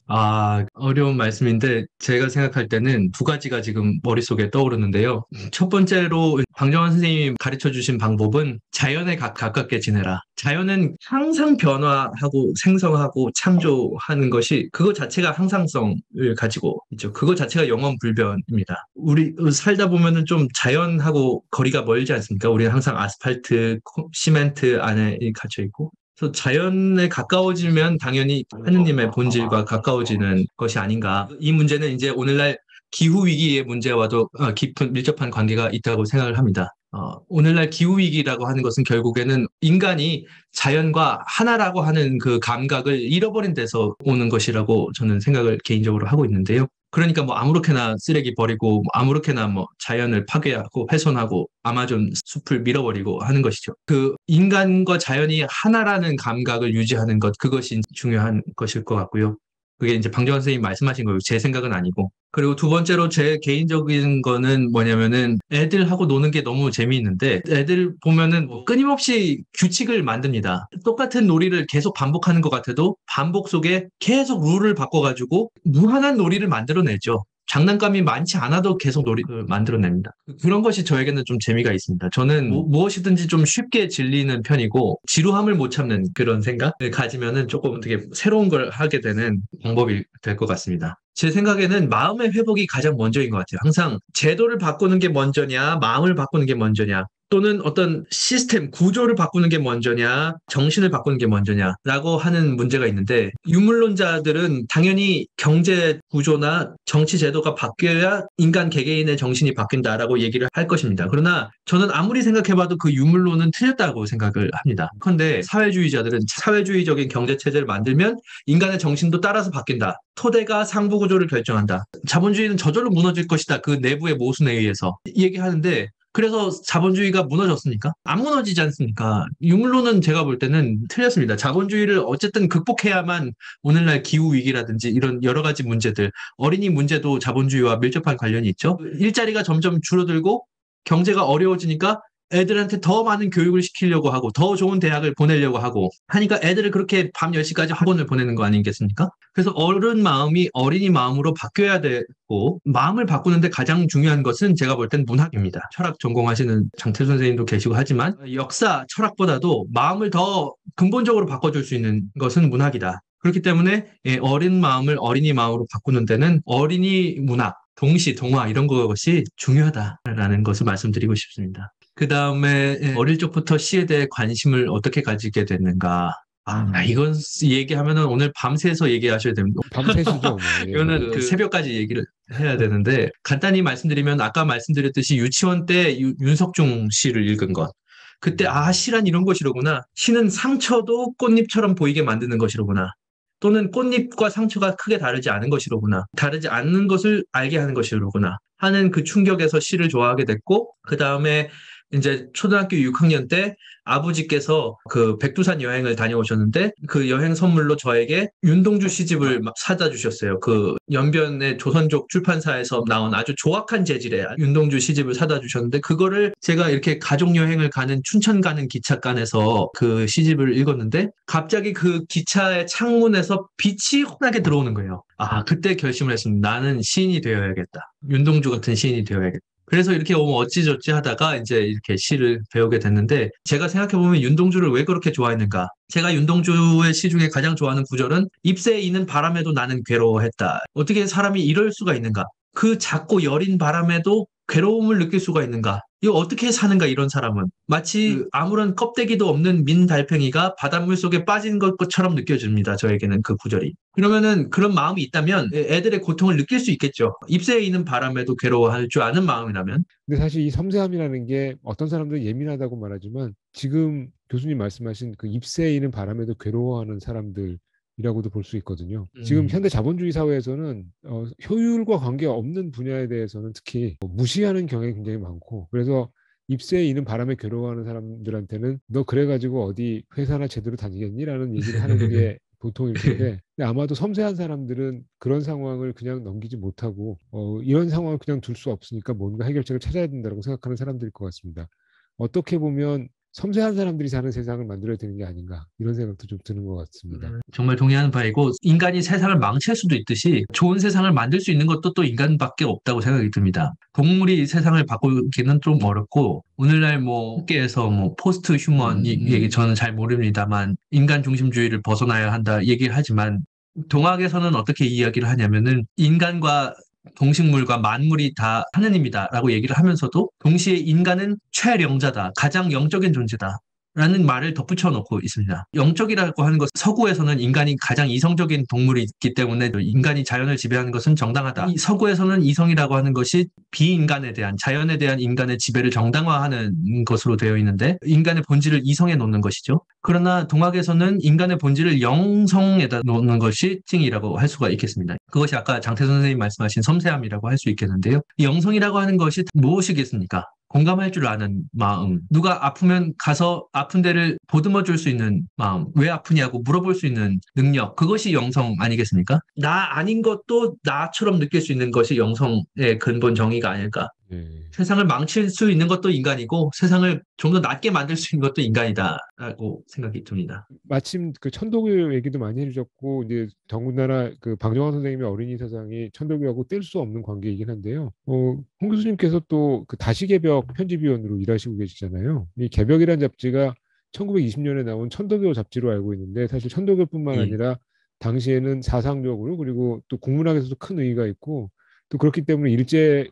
어려운 말씀인데 제가 생각할 때는 두 가지가 지금 머릿속에 떠오르는데요. 첫 번째로 방정환 선생님이 가르쳐 주신 방법은 자연에 가깝게 지내라. 자연은 항상 변화하고 생성하고 창조하는 것이 그거 자체가 항상성을 가지고 있죠. 그거 자체가 영원불변입니다. 우리 살다 보면은 좀 자연하고 거리가 멀지 않습니까? 우리는 항상 아스팔트, 시멘트 안에 갇혀 있고. 그래서 자연에 가까워지면 당연히 하느님의 본질과 가까워지는 것이 아닌가. 이 문제는 이제 오늘날 기후 위기의 문제와도 깊은 밀접한 관계가 있다고 생각을 합니다. 오늘날 기후 위기라고 하는 것은 결국에는 인간이 자연과 하나라고 하는 그 감각을 잃어버린 데서 오는 것이라고 저는 생각을 개인적으로 하고 있는데요. 그러니까 뭐 아무렇게나 쓰레기 버리고 뭐 아무렇게나 뭐 자연을 파괴하고 훼손하고 아마존 숲을 밀어버리고 하는 것이죠. 그 인간과 자연이 하나라는 감각을 유지하는 것, 그것이 중요한 것일 것 같고요. 그게 이제 방정환 선생님이 말씀하신 거예요. 제 생각은 아니고. 그리고 두 번째로 제 개인적인 거는 뭐냐면은 애들하고 노는 게 너무 재미있는데 애들 보면은 뭐 끊임없이 규칙을 만듭니다. 똑같은 놀이를 계속 반복하는 것 같아도 반복 속에 계속 룰을 바꿔가지고 무한한 놀이를 만들어내죠. 장난감이 많지 않아도 계속 놀이를 만들어냅니다. 그런 것이 저에게는 좀 재미가 있습니다. 저는 무엇이든지 좀 쉽게 질리는 편이고 지루함을 못 참는 그런 생각을 가지면은 조금 되게 새로운 걸 하게 되는 방법이 될 것 같습니다. 제 생각에는 마음의 회복이 가장 먼저인 것 같아요. 항상 제도를 바꾸는 게 먼저냐, 마음을 바꾸는 게 먼저냐, 또는 어떤 시스템, 구조를 바꾸는 게 먼저냐, 정신을 바꾸는 게 먼저냐라고 하는 문제가 있는데 유물론자들은 당연히 경제 구조나 정치 제도가 바뀌어야 인간 개개인의 정신이 바뀐다라고 얘기를 할 것입니다. 그러나 저는 아무리 생각해봐도 그 유물론은 틀렸다고 생각을 합니다. 그런데 사회주의자들은 사회주의적인 경제 체제를 만들면 인간의 정신도 따라서 바뀐다. 토대가 상부 구조를 결정한다. 자본주의는 저절로 무너질 것이다. 그 내부의 모순에 의해서 얘기하는데 그래서 자본주의가 무너졌습니까? 안 무너지지 않습니까? 유물론은 제가 볼 때는 틀렸습니다. 자본주의를 어쨌든 극복해야만 오늘날 기후위기라든지 이런 여러 가지 문제들, 어린이 문제도 자본주의와 밀접한 관련이 있죠. 일자리가 점점 줄어들고 경제가 어려워지니까 애들한테 더 많은 교육을 시키려고 하고 더 좋은 대학을 보내려고 하고 하니까 애들을 그렇게 밤 10시까지 학원을 보내는 거 아니겠습니까? 그래서 어른 마음이 어린이 마음으로 바뀌어야 되고 마음을 바꾸는데 가장 중요한 것은 제가 볼 땐 문학입니다. 철학 전공하시는 장태수 선생님도 계시고 하지만 역사, 철학보다도 마음을 더 근본적으로 바꿔줄 수 있는 것은 문학이다. 그렇기 때문에 어린 마음을 어린이 마음으로 바꾸는 데는 어린이 문학, 동시, 동화 이런 것이 중요하다라는 것을 말씀드리고 싶습니다. 그 다음에 어릴 적부터 시에 대해 관심을 어떻게 가지게 됐는가. 이건 얘기하면은 오늘 밤새서 얘기하셔야 됩니다. 밤새시죠, 뭐. 예. 이거는 그 새벽까지 얘기를 해야 되는데 간단히 말씀드리면 아까 말씀드렸듯이 유치원 때 윤석중 시를 읽은 것. 그때 시란 이런 것이로구나. 시는 상처도 꽃잎처럼 보이게 만드는 것이로구나. 또는 꽃잎과 상처가 크게 다르지 않은 것이로구나. 다르지 않는 것을 알게 하는 것이로구나. 하는 그 충격에서 시를 좋아하게 됐고 그 다음에 이제 초등학교 6학년 때 아버지께서 그 백두산 여행을 다녀오셨는데 그 여행 선물로 저에게 윤동주 시집을 막 사다 주셨어요. 그 연변의 조선족 출판사에서 나온 아주 조악한 재질의 윤동주 시집을 사다 주셨는데 그거를 제가 이렇게 가족 여행을 가는 춘천 가는 기차간에서 그 시집을 읽었는데 갑자기 그 기차의 창문에서 빛이 환하게 들어오는 거예요. 그때 결심을 했습니다. 나는 시인이 되어야겠다. 윤동주 같은 시인이 되어야겠다. 그래서 이렇게 어찌저찌 하다가 이제 이렇게 시를 배우게 됐는데 제가 생각해보면 윤동주를 왜 그렇게 좋아했는가? 제가 윤동주의 시 중에 가장 좋아하는 구절은 잎새에 이는 바람에도 나는 괴로워했다. 어떻게 사람이 이럴 수가 있는가? 그 작고 여린 바람에도 괴로움을 느낄 수가 있는가? 이거 어떻게 사는가 이런 사람은 마치 아무런 껍데기도 없는 민 달팽이가 바닷물 속에 빠진 것처럼 느껴집니다. 저에게는 그 구절이. 그러면은 그런 마음이 있다면 애들의 고통을 느낄 수 있겠죠. 잎새에 있는 바람에도 괴로워할 줄 아는 마음이라면. 근데 사실 이 섬세함이라는 게 어떤 사람들은 예민하다고 말하지만 지금 교수님 말씀하신 그 잎새에 있는 바람에도 괴로워하는 사람들 이라고도 볼 수 있거든요. 지금 현대 자본주의 사회에서는 효율과 관계없는 분야에 대해서는 특히 무시하는 경향이 굉장히 많고 그래서 잎새에 있는 바람에 괴로워하는 사람들한테는 너 그래가지고 어디 회사나 제대로 다니겠니? 라는 얘기를 하는 게 보통일 텐데 근데 아마도 섬세한 사람들은 그런 상황을 그냥 넘기지 못하고 이런 상황을 그냥 둘 수 없으니까 뭔가 해결책을 찾아야 된다고 생각하는 사람들일 것 같습니다. 어떻게 보면 섬세한 사람들이 사는 세상을 만들어야 되는 게 아닌가 이런 생각도 좀 드는 것 같습니다. 정말 동의하는 바이고 인간이 세상을 망칠 수도 있듯이 좋은 세상을 만들 수 있는 것도 또 인간밖에 없다고 생각이 듭니다. 동물이 세상을 바꾸기는 좀 어렵고 오늘날 뭐 학계에서 뭐 포스트 휴먼 얘기 저는 잘 모릅니다만 인간 중심주의를 벗어나야 한다 얘기를 하지만 동학에서는 어떻게 이야기를 하냐면은 인간과 동식물과 만물이 다 하느님이다라고 얘기를 하면서도 동시에 인간은 최령자다, 가장 영적인 존재다. 라는 말을 덧붙여 놓고 있습니다. 영적이라고 하는 것, 서구에서는 인간이 가장 이성적인 동물이기 때문에 인간이 자연을 지배하는 것은 정당하다. 이 서구에서는 이성이라고 하는 것이 비인간에 대한, 자연에 대한 인간의 지배를 정당화하는 것으로 되어 있는데 인간의 본질을 이성에 놓는 것이죠. 그러나 동학에서는 인간의 본질을 영성에다 놓는 것이 찡이라고 할 수가 있겠습니다. 그것이 아까 장태선 선생님 말씀하신 섬세함이라고 할 수 있겠는데요. 이 영성이라고 하는 것이 무엇이겠습니까? 공감할 줄 아는 마음, 누가 아프면 가서 아픈 데를 보듬어 줄 수 있는 마음, 왜 아프냐고 물어볼 수 있는 능력, 그것이 영성 아니겠습니까? 나 아닌 것도 나처럼 느낄 수 있는 것이 영성의 근본 정의가 아닐까. 세상을 망칠 수 있는 것도 인간이고 세상을 좀 더 낫게 만들 수 있는 것도 인간이다라고 생각이 듭니다. 마침 그 천도교 얘기도 많이 해주셨고 이제 더군다나 그 방정환 선생님의 어린이 세상이 천도교하고 뗄 수 없는 관계이긴 한데요. 홍 교수님께서 또 그 다시개벽 편집위원으로 일하시고 계시잖아요. 이 개벽이라는 잡지가 1920년에 나온 천도교 잡지로 알고 있는데 사실 천도교뿐만 아니라 당시에는 사상적으로 그리고 또 국문학에서도 큰 의의가 있고 또 그렇기 때문에 일제에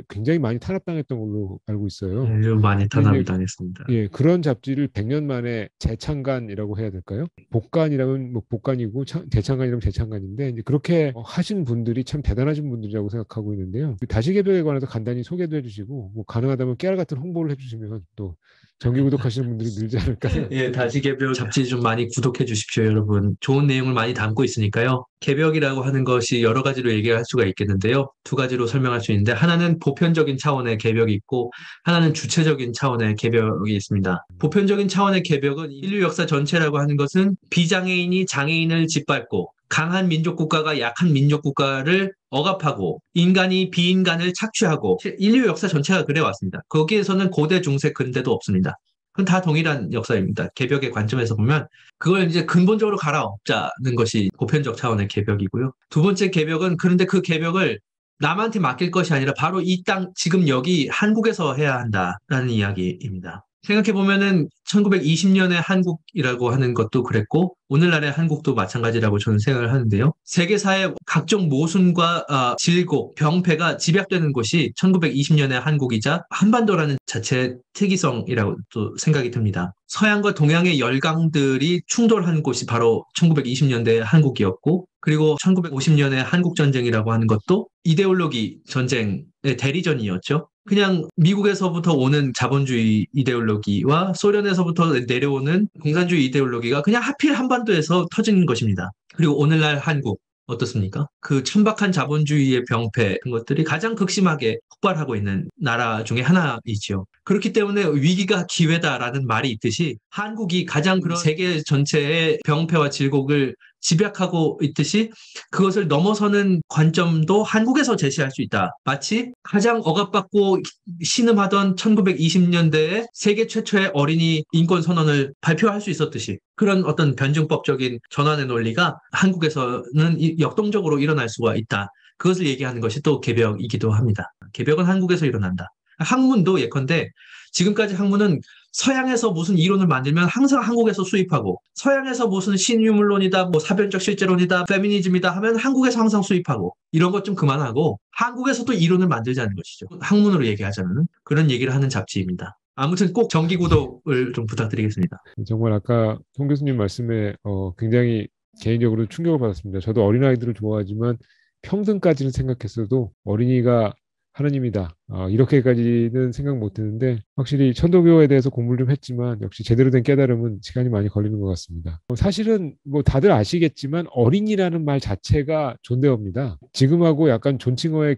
굉장히 많이 탄압당했던 걸로 알고 있어요. 좀 많이 탄압을 당했습니다. 예, 그런 잡지를 100년 만에 재창간이라고 해야 될까요? 복간이라면 뭐 복간이고 재창간이라면 재창간인데 이제 그렇게 하신 분들이 참 대단하신 분들이라고 생각하고 있는데요. 다시개벽에 관해서 간단히 소개도 해주시고 뭐 가능하다면 깨알 같은 홍보를 해주시면 또 정기 구독하시는 분들이 늘지 않을까 생각합니다. 예, 다시개벽 잡지 좀 많이 구독해 주십시오, 여러분. 좋은 내용을 많이 담고 있으니까요. 개벽이라고 하는 것이 여러 가지로 얘기할 수가 있겠는데요. 두 가지로 설명할 수 있는데 하나는 보편적인 차원의 개벽이 있고 하나는 주체적인 차원의 개벽이 있습니다. 보편적인 차원의 개벽은 인류 역사 전체라고 하는 것은 비장애인이 장애인을 짓밟고 강한 민족 국가가 약한 민족 국가를 억압하고 인간이 비인간을 착취하고 인류 역사 전체가 그래 왔습니다. 거기에서는 고대, 중세, 근대도 없습니다. 그건 다 동일한 역사입니다. 개벽의 관점에서 보면 그걸 이제 근본적으로 갈아엎자는 것이 보편적 차원의 개벽이고요. 두 번째 개벽은 그런데 그 개벽을 남한테 맡길 것이 아니라 바로 이 땅, 지금 여기 한국에서 해야 한다라는 이야기입니다. 생각해보면은 1920년의 한국이라고 하는 것도 그랬고 오늘날의 한국도 마찬가지라고 저는 생각을 하는데요. 세계사의 각종 모순과 질곡, 병폐가 집약되는 곳이 1920년의 한국이자 한반도라는 자체의 특이성이라고 또 생각이 듭니다. 서양과 동양의 열강들이 충돌한 곳이 바로 1920년대의 한국이었고 그리고 1950년의 한국전쟁이라고 하는 것도 이데올로기 전쟁의 대리전이었죠. 그냥 미국에서부터 오는 자본주의 이데올로기와 소련에서부터 내려오는 공산주의 이데올로기가 그냥 하필 한반도에서 터진 것입니다. 그리고 오늘날 한국 어떻습니까? 그 천박한 자본주의의 병폐 그런 것들이 가장 극심하게 폭발하고 있는 나라 중에 하나이지요. 그렇기 때문에 위기가 기회다라는 말이 있듯이 한국이 가장 그런 세계 전체의 병폐와 질곡을 집약하고 있듯이 그것을 넘어서는 관점도 한국에서 제시할 수 있다. 마치 가장 억압받고 신음하던 1920년대에 세계 최초의 어린이 인권 선언을 발표할 수 있었듯이 그런 어떤 변증법적인 전환의 논리가 한국에서는 역동적으로 일어날 수가 있다. 그것을 얘기하는 것이 또 개벽이기도 합니다. 개벽은 한국에서 일어난다. 학문도 예컨대 지금까지 학문은 서양에서 무슨 이론을 만들면 항상 한국에서 수입하고 서양에서 무슨 신유물론이다, 뭐 사변적 실제론이다, 페미니즘이다 하면 한국에서 항상 수입하고 이런 것 좀 그만하고 한국에서도 이론을 만들자는 것이죠. 학문으로 얘기하자면 그런 얘기를 하는 잡지입니다. 아무튼 꼭 정기 구독을 좀 부탁드리겠습니다. 정말 아까 홍 교수님 말씀에 굉장히 개인적으로 충격을 받았습니다. 저도 어린아이들을 좋아하지만 평등까지는 생각했어도 어린이가 하느님이다. 이렇게까지는 생각 못 했는데 확실히 천도교에 대해서 공부를 좀 했지만 역시 제대로 된 깨달음은 시간이 많이 걸리는 것 같습니다. 사실은 뭐 다들 아시겠지만 어린이라는 말 자체가 존대어입니다. 지금하고 약간 존칭어의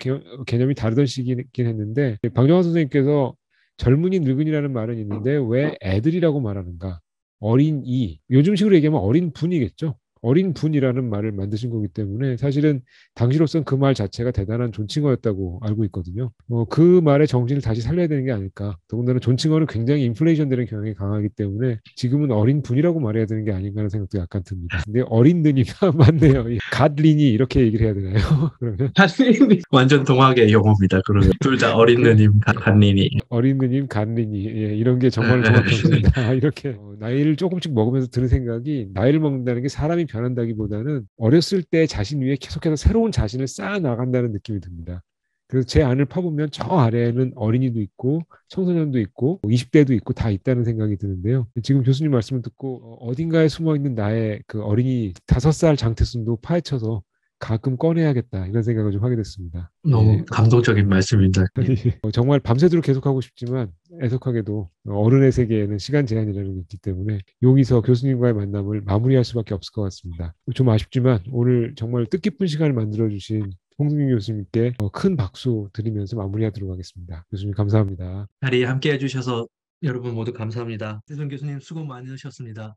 개념이 다르던 시기긴 했는데 방정환 선생님께서 젊은이 늙은이라는 말은 있는데 왜 애들이라고 말하는가? 어린이, 요즘식으로 얘기하면 어린 분이겠죠. 어린 분이라는 말을 만드신 거기 때문에 사실은 당시로선 그 말 자체가 대단한 존칭어였다고 알고 있거든요. 그 말의 정신을 다시 살려야 되는 게 아닐까. 더군다나 존칭어는 굉장히 인플레이션 되는 경향이 강하기 때문에 지금은 어린 분이라고 말해야 되는 게 아닌가 하는 생각도 약간 듭니다. 근데 어린 느니까 맞네요. 갓린이 이렇게 얘기를 해야 되나요? 그러면 갓린이 완전 동학의 용어입니다. 그러면 둘 다 어린 누님, 갓린이. 어린 누님, 갓린이 이런 게 정말 정확 정신이다. 이렇게 나이를 조금씩 먹으면서 드는 생각이 나이를 먹는다는 게 사람이 변한다기보다는 어렸을 때 자신 위에 계속해서 새로운 자신을 쌓아 나간다는 느낌이 듭니다. 그래서 제 안을 파보면 저 아래에는 어린이도 있고 청소년도 있고 20대도 있고 다 있다는 생각이 드는데요. 지금 교수님 말씀을 듣고 어딘가에 숨어있는 나의 그 어린이 5살 장태순도 파헤쳐서 가끔 꺼내야겠다 이런 생각을 좀 하게 됐습니다. 너무 예. 감동적인 말씀입니다. 정말 밤새도록 계속하고 싶지만 애석하게도 어른의 세계에는 시간 제한이라는 게 있기 때문에 여기서 교수님과의 만남을 마무리할 수밖에 없을 것 같습니다. 좀 아쉽지만 오늘 정말 뜻깊은 시간을 만들어주신 홍승윤 교수님께 큰 박수 드리면서 마무리하도록 하겠습니다. 교수님 감사합니다. 자리에 함께 해주셔서 여러분 모두 감사합니다. 태순 교수님 수고 많으셨습니다.